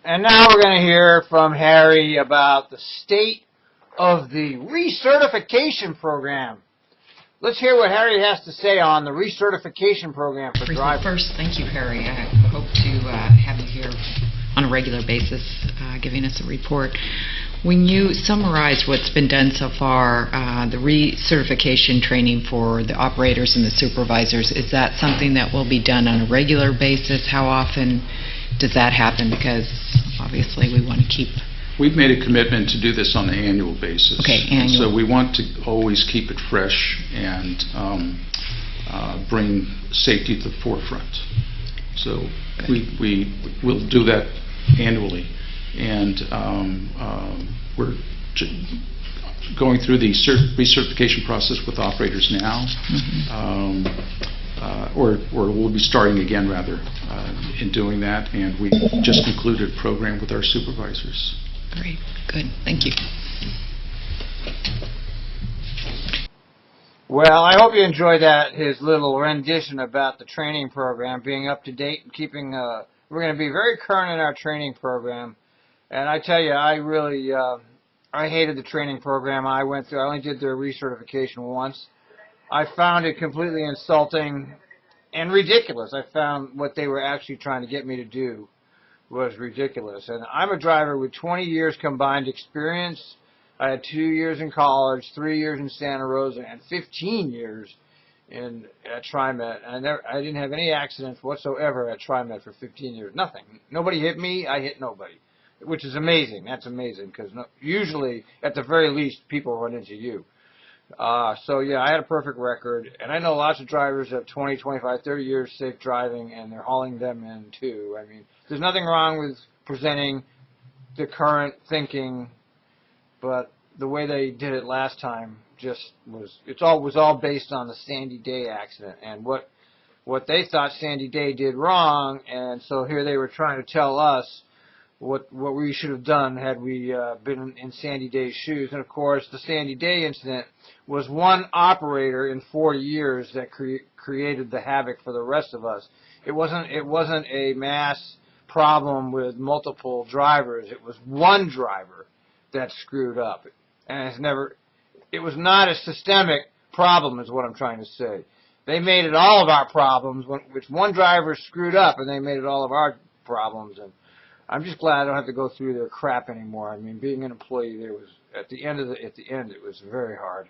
And now we're going to hear from Harry about the state of the recertification program. Let's hear what Harry has to say on the recertification program for drivers. First, thank you, Harry. I hope to have you here on a regular basis giving us a report. When you summarize what's been done so far, the recertification training for the operators and the supervisors, is that something that will be done on a regular basis? How often does that happen? Because obviously we want to keep... We've made a commitment to do this on an annual basis. Okay, annual. So we want to always keep it fresh and bring safety to the forefront. So we will do that annually. And we're going through the recertification process with operators now. Or we'll be starting again, rather, in doing that. And we just concluded a program with our supervisors. Great. Good. Thank you. Well, I hope you enjoyed that, his little rendition about the training program, being up to date and keeping, we're going to be very current in our training program. And I tell you, I really, I hated the training program I went through. I only did their recertification once. I found it completely insulting and ridiculous. I found what they were actually trying to get me to do was ridiculous. And I'm a driver with 20 years combined experience. I had 2 years in college, 3 years in Santa Rosa, and 15 years at TriMet. And I didn't have any accidents whatsoever at TriMet for 15 years. Nothing. Nobody hit me. I hit nobody, which is amazing. That's amazing because usually, at the very least, people run into you. So, yeah, I had a perfect record. And I know lots of drivers that have 20, 25, 30 years safe driving, and they're hauling them in, too. I mean, there's nothing wrong with presenting the current thinking, but the way they did it last time just was, was all based on the Sandy Day accident and what they thought Sandy Day did wrong, and so here they were trying to tell us what we should have done had we been in Sandy Day's shoes. And of course, the Sandy Day incident was one operator in 40 years that created the havoc for the rest of us. It wasn't a mass problem with multiple drivers. It was one driver that screwed up, and it was not a systemic problem, is what I'm trying to say. They made it all of our problems, which one driver screwed up, and they made it all of our problems. And I'm just glad I don't have to go through their crap anymore. I mean, being an employee there was at the end, it was very hard.